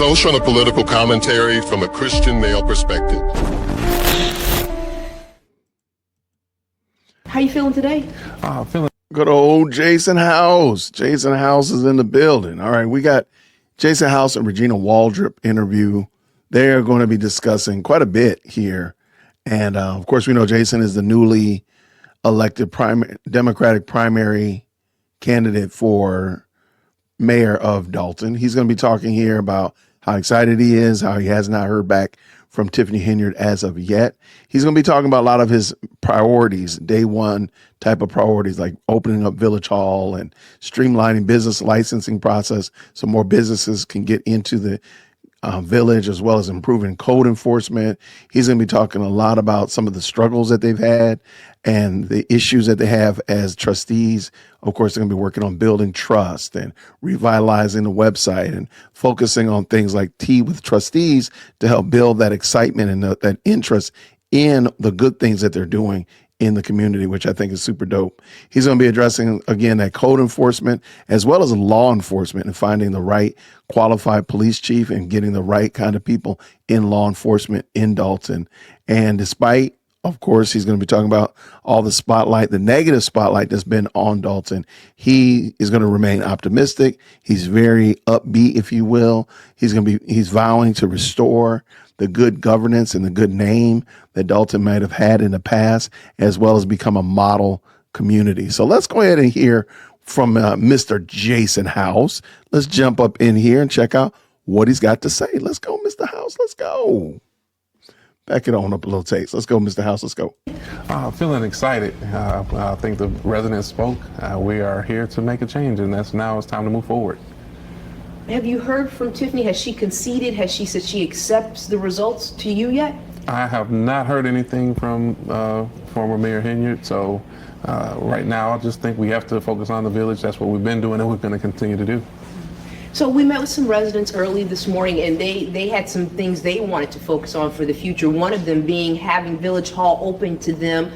social and political commentary from a Christian male perspective. How you feeling today? Feeling good. Old Jason House. Jason House is in the building. All right, we got Jason House and Regina Waldrop interview. They're going to be discussing quite a bit here. And of course, we know Jason is the newly elected Democratic primary candidate for mayor of Dalton. He's going to be talking here about how excited he is, how he has not heard back from Tiffany Henyard as of yet. He's going to be talking about a lot of his priorities, day one type of priorities, like opening up Village Hall and streamlining business licensing process so more businesses can get into the village, as well as improving code enforcement. He's going to be talking a lot about some of the struggles that they've had and the issues that they have as trustees. Of course, they're going to be working on building trust and revitalizing the website and focusing on things like Tea with Trustees to help build that excitement and that interest in the good things that they're doing in the community, which I think is super dope. He's going to be addressing, again, that code enforcement as well as law enforcement and finding the right qualified police chief and getting the right kind of people in law enforcement in Dalton. And despite, of course, he's going to be talking about all the spotlight, the negative spotlight that's been on Dalton. He is going to remain optimistic. He's very upbeat, if you will. He's vowing to restore the good governance and the good name that Dalton might have had in the past, as well as become a model community. So let's go ahead and hear from Mr. Jason House. Let's jump up in here and check out what he's got to say. Let's go, Mr. House. Let's go. Back it on up a little taste. Let's go, Mr. House. Let's go. Feeling excited. I think the residents spoke. We are here to make a change, and now it's time to move forward. Have you heard from Tiffany? Has she conceded? Has she said she accepts the results to you yet? I have not heard anything from former Mayor Henyard, so right now I just think we have to focus on the village. That's what we've been doing and we're going to continue to do. So we met with some residents early this morning, and they had some things they wanted to focus on for the future. One of them being having Village Hall open to them,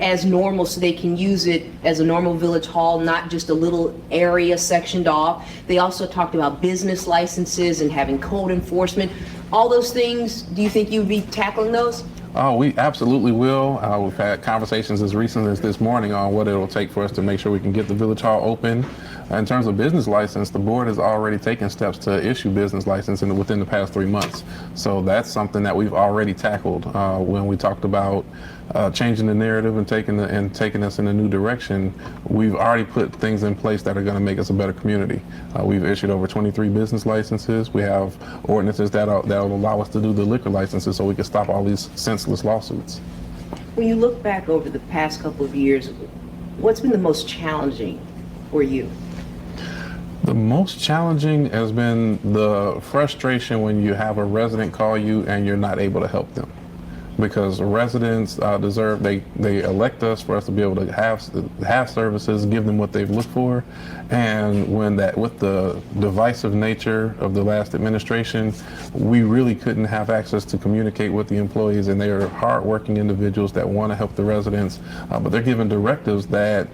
as normal, so they can use it as a normal Village Hall, not just a little area sectioned off. They also talked about business licenses and having code enforcement. All those things, do you think you'd be tackling those? Oh, we absolutely will. We've had conversations as recent as this morning on what it'll take for us to make sure we can get the Village Hall open. In terms of business license, the board has already taken steps to issue business license within the past 3 months. So that's something that we've already tackled when we talked about changing the narrative and taking us in a new direction. We've already put things in place that are going to make us a better community. We've issued over 23 business licenses. We have ordinances that'll allow us to do the liquor licenses so we can stop all these senseless lawsuits. When you look back over the past couple of years, what's been the most challenging for you? The most challenging has been the frustration when you have a resident call you and you're not able to help them. Because residents they elect us for us to be able to have services, give them what they've looked for. And with the divisive nature of the last administration, we really couldn't have access to communicate with the employees, and they are hardworking individuals that want to help the residents, but they're given directives that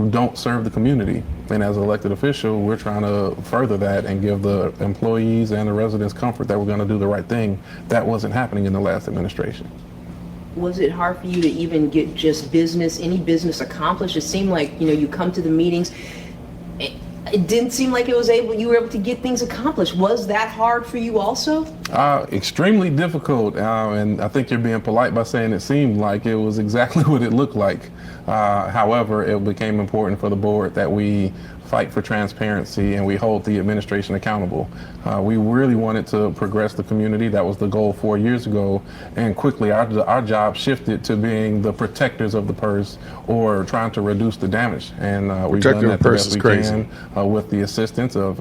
don't serve the community. And as an elected official, we're trying to further that and give the employees and the residents comfort that we're going to do the right thing. That wasn't happening in the last administration. Was it hard for you to even get just any business accomplished? It seemed like, you come to the meetings, it didn't seem like you were able to get things accomplished. Was that hard for you also? Extremely difficult, and I think you're being polite by saying it seemed like. It was exactly what it looked like. However, it became important for the board that we fight for transparency and we hold the administration accountable. We really wanted to progress the community. That was the goal 4 years ago, and quickly our job shifted to being the protectors of the purse or trying to reduce the damage. And we've done that the best we can with the assistance of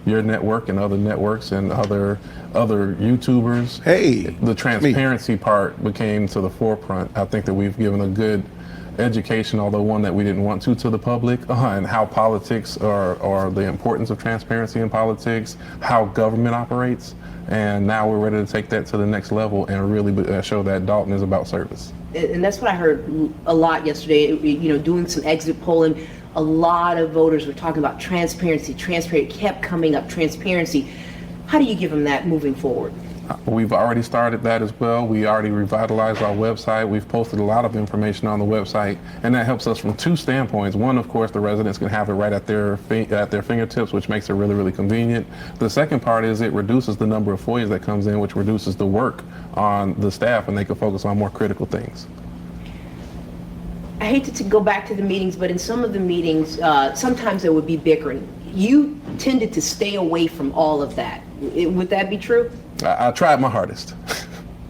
your network and other networks and other YouTubers. The transparency part became to the forefront. I think that we've given a good education, although one that we didn't want to the public, and how politics or the importance of transparency in politics, how government operates. And now we're ready to take that to the next level and really show that Dalton is about service. And that's what I heard a lot yesterday, doing some exit polling. A lot of voters were talking about transparency. Transparency kept coming up, transparency. How do you give them that moving forward? We've already started that as well. We already revitalized our website. We've posted a lot of information on the website, and that helps us from two standpoints. One, of course, the residents can have it right at their fingertips, which makes it really, really convenient. The second part is it reduces the number of FOIAs that comes in, which reduces the work on the staff, and they can focus on more critical things. I hate to go back to the meetings, but in some of the meetings, sometimes there would be bickering. You tended to stay away from all of that. Would that be true? I tried my hardest.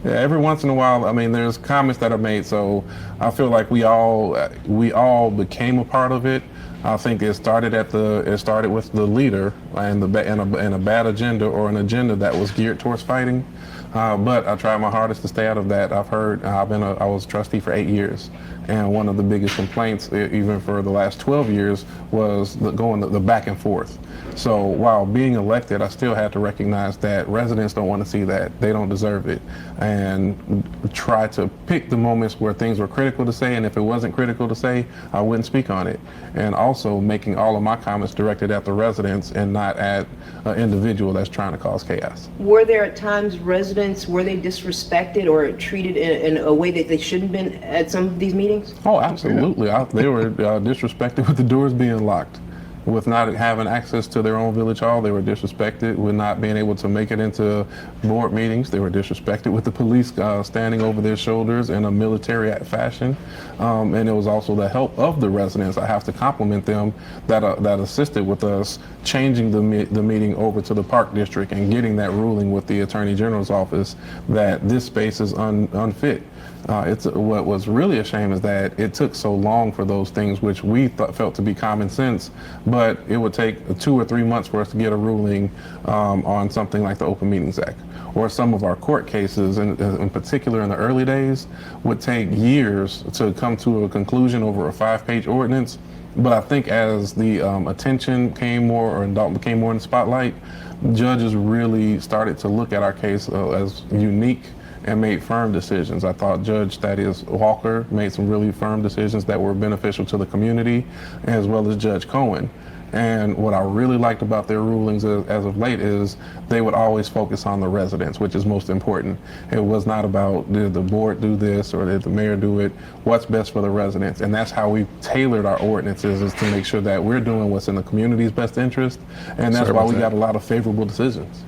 Yeah, every once in a while, I mean, there's comments that are made, so I feel like we all became a part of it. I think it started with the leader and a bad agenda, or an agenda that was geared towards fighting. But I tried my hardest to stay out of that. I was trustee for 8 years, and one of the biggest complaints, even for the last 12 years, was the back and forth. So while being elected, I still had to recognize that residents don't want to see that. They don't deserve it, and try to pick the moments where things were critical to say, and if it wasn't critical to say, I wouldn't speak on it. And also making all of my comments directed at the residents and not at an individual that's trying to cause chaos. Were there at times residents, were they disrespected or treated in a way that they shouldn't have been at some of these meetings? Oh, absolutely. They were disrespected with the doors being locked. With not having access to their own village hall, they were disrespected. With not being able to make it into board meetings, they were disrespected. With the police standing over their shoulders in a military fashion, and it was also the help of the residents. I have to compliment them that assisted with us changing the meeting over to the Park District and getting that ruling with the Attorney General's office that this space is unfit. What was really a shame is that it took so long for those things, which we felt to be common sense, but it would take 2 or 3 months for us to get a ruling on something like the Open Meetings Act. Or some of our court cases, in particular in the early days, would take years to come to a conclusion over a 5-page ordinance. But I think as the attention came more, or Dalton became more in the spotlight, judges really started to look at our case as unique and made firm decisions. I thought Judge Thaddeus Walker made some really firm decisions that were beneficial to the community, as well as Judge Cohen. And what I really liked about their rulings as of late is they would always focus on the residents, which is most important. It was not about, did the board do this or did the mayor do it? What's best for the residents? And that's how we tailored our ordinances, is to make sure that we're doing what's in the community's best interest. And that's why we got a lot of favorable decisions.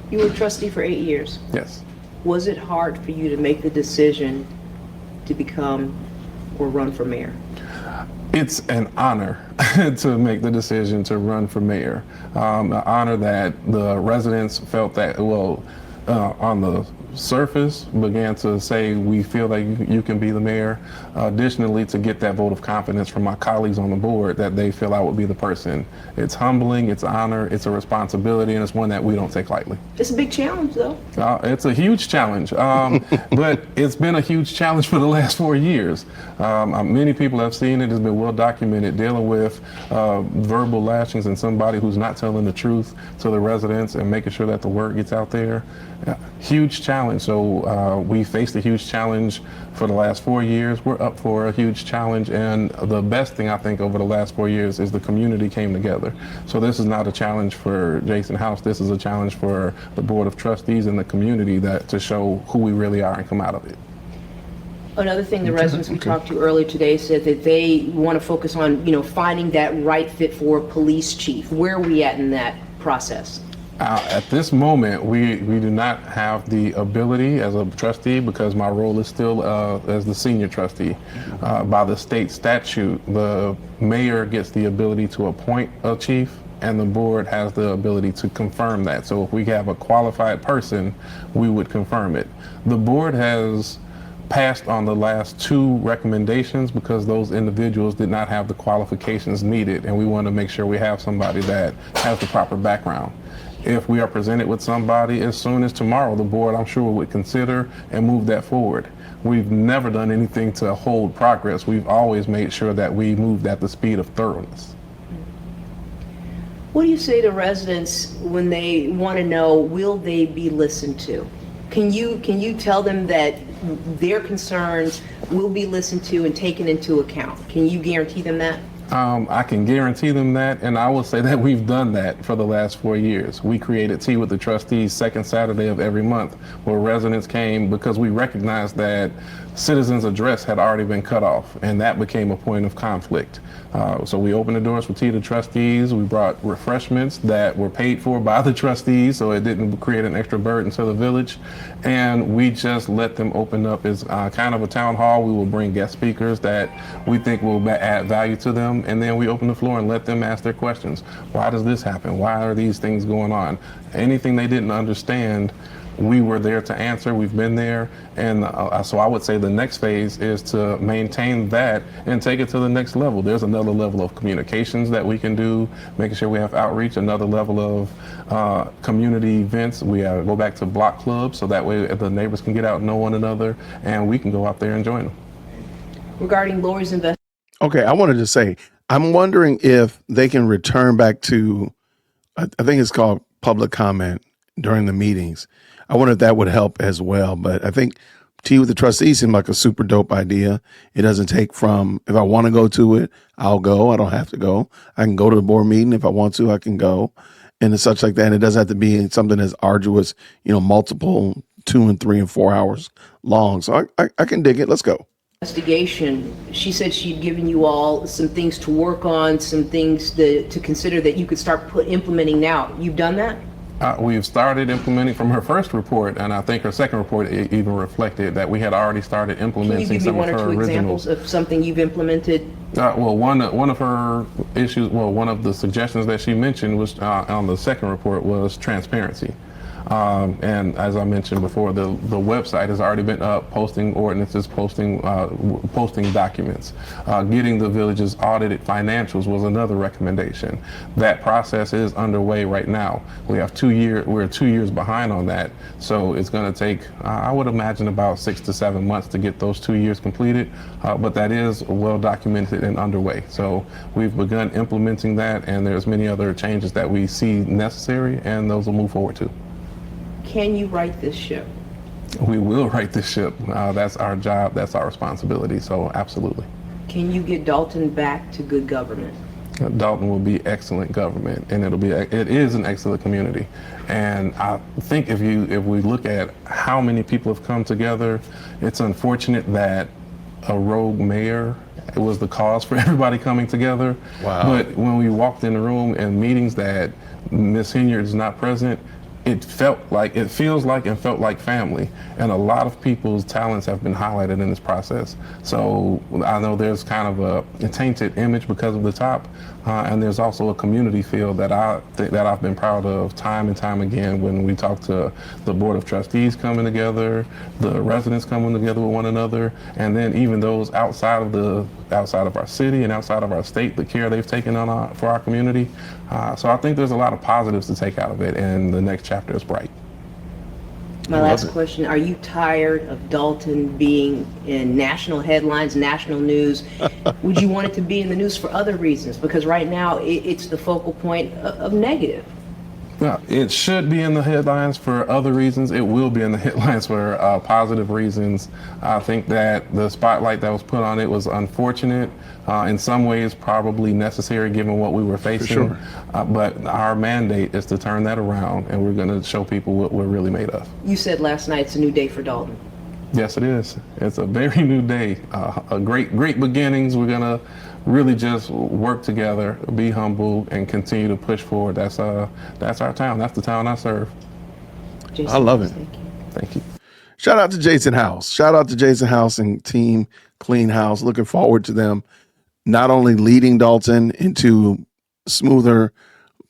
You were trustee for 8 years. Yes. Was it hard for you to make the decision to become or run for mayor? It's an honor to make the decision to run for mayor. An honor that the residents felt that, on the surface, began to say, we feel that you can be the mayor. Additionally, to get that vote of confidence from my colleagues on the board that they feel I would be the person. It's humbling, it's an honor, it's a responsibility, and it's one that we don't take lightly. It's a big challenge, though. It's a huge challenge, but it's been a huge challenge for the last 4 years. Many people have seen it. It's been well documented, dealing with verbal lashings and somebody who's not telling the truth to the residents and making sure that the word gets out there. Huge challenge. So we faced a huge challenge for the last 4 years. We're up for a huge challenge, and the best thing I think over the last 4 years is the community came together. So this is not a challenge for Jason House. This is a challenge for the Board of Trustees and the community to show who we really are and come out of it. Another thing the residents we talked to earlier today said that they want to focus on, finding that right fit for a police chief. Where are we at in that process? At this moment, we do not have the ability as a trustee, because my role is still as the senior trustee. By the state statute, the mayor gets the ability to appoint a chief, and the board has the ability to confirm that. So if we have a qualified person, we would confirm it. The board has passed on the last 2 recommendations because those individuals did not have the qualifications needed, and we want to make sure we have somebody that has the proper background. If we are presented with somebody as soon as tomorrow, the board, I'm sure, would consider and move that forward. We've never done anything to hold progress. We've always made sure that we moved at the speed of thoroughness. What do you say to residents when they want to know, will they be listened to? Can you tell them that their concerns will be listened to and taken into account? Can you guarantee them that? I can guarantee them that, and I will say that we've done that for the last 4 years. We created Tea with the Trustees second Saturday of every month, where residents came because we recognized that citizens' address had already been cut off, and that became a point of conflict. So we opened the doors for Tea to Trustees. We brought refreshments that were paid for by the trustees, so it didn't create an extra burden to the village. And we just let them open up as kind of a town hall. We will bring guest speakers that we think will add value to them, and then we open the floor and let them ask their questions. Why does this happen? Why are these things going on? Anything they didn't understand, we were there to answer. We've been there. And so I would say the next phase is to maintain that and take it to the next level. There's another level of communications that we can do, making sure we have outreach, another level of community events. We go back to block clubs, so that way the neighbors can get out and know one another, and we can go out there and join them. Regarding Lori's investment. Okay, I wanted to say, I'm wondering if they can return back to, I think it's called public comment during the meetings. I wonder if that would help as well. But I think Tea with the Trustees seemed like a super dope idea. It doesn't take from, if I want to go to it, I'll go. I don't have to go. I can go to the board meeting. If I want to, I can go. And it's such like that. And it doesn't have to be something as arduous, multiple 2 and 3 and 4 hours long. So I can dig it. Let's go. Investigation, she said she'd given you all some things to work on, some things to consider that you could start implementing now. You've done that? We've started implementing from her first report, and I think her second report even reflected that we had already started implementing some of her originals. Can you give me 1 or 2 examples of something you've implemented? Well, one of her issues, one of the suggestions that she mentioned was on the second report was transparency. And as I mentioned before, the website has already been up, posting ordinances, posting documents. Getting the village's audited financials was another recommendation. That process is underway right now. We're 2 years behind on that, so it's going to take, I would imagine, about 6 to 7 months to get those 2 years completed. But that is well documented and underway. So we've begun implementing that, and there's many other changes that we see necessary, and those will move forward too. Can you right this ship? We will right this ship. That's our job. That's our responsibility. So absolutely. Can you get Dalton back to good government? Dalton will be excellent government, and it is an excellent community. And I think if we look at how many people have come together, it's unfortunate that a rogue mayor was the cause for everybody coming together. Wow. But when we walked in the room and meetings that Ms. Henyard is not present, it feels like and felt like family, and a lot of people's talents have been highlighted in this process. So I know there's kind of a tainted image because of the top, and there's also a community feel that I've been proud of time and time again when we talk to the board of trustees coming together, the residents coming together with one another, and then even those outside of our city and outside of our state, the care they've taken on for our community. So I think there's a lot of positives to take out of it, and the next chapter is bright. My last question, are you tired of Dalton being in national headlines, national news? Would you want it to be in the news for other reasons? Because right now it's the focal point of negative. No, it should be in the headlines for other reasons. It will be in the headlines for positive reasons. I think that the spotlight that was put on it was unfortunate. In some ways, probably necessary given what we were facing. For sure. But our mandate is to turn that around, and we're going to show people what we're really made of. You said last night it's a new day for Dalton. Yes, it is. It's a very new day. A great beginnings. We're going to really just work together, be humble, and continue to push forward. That's our town. That's the town I serve. Jason, I love it. Thank you. Thank you. Shout out to Jason House. Shout out to Jason House and team Clean House. Looking forward to them not only leading Dalton into smoother,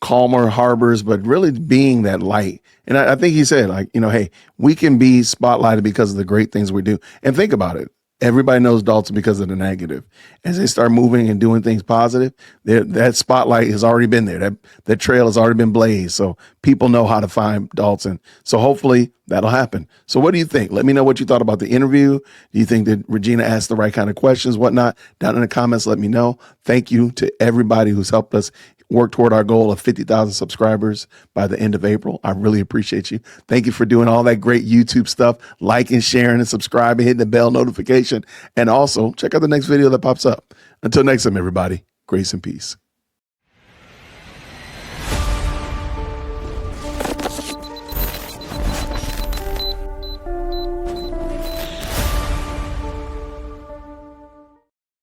calmer harbors, but really being that light. And I think he said, hey, we can be spotlighted because of the great things we do. And think about it. Everybody knows Dalton because of the negative. As they start moving and doing things positive, that spotlight has already been there. That trail has already been blazed. So people know how to find Dalton. So hopefully that'll happen. So what do you think? Let me know what you thought about the interview. Do you think that Regina asked the right kind of questions, whatnot? Down in the comments, let me know. Thank you to everybody who's helped us work toward our goal of 50,000 subscribers by the end of April. I really appreciate you. Thank you for doing all that great YouTube stuff, liking, sharing, and subscribing, hitting the bell notification. And also check out the next video that pops up. Until next time, everybody. Grace and peace.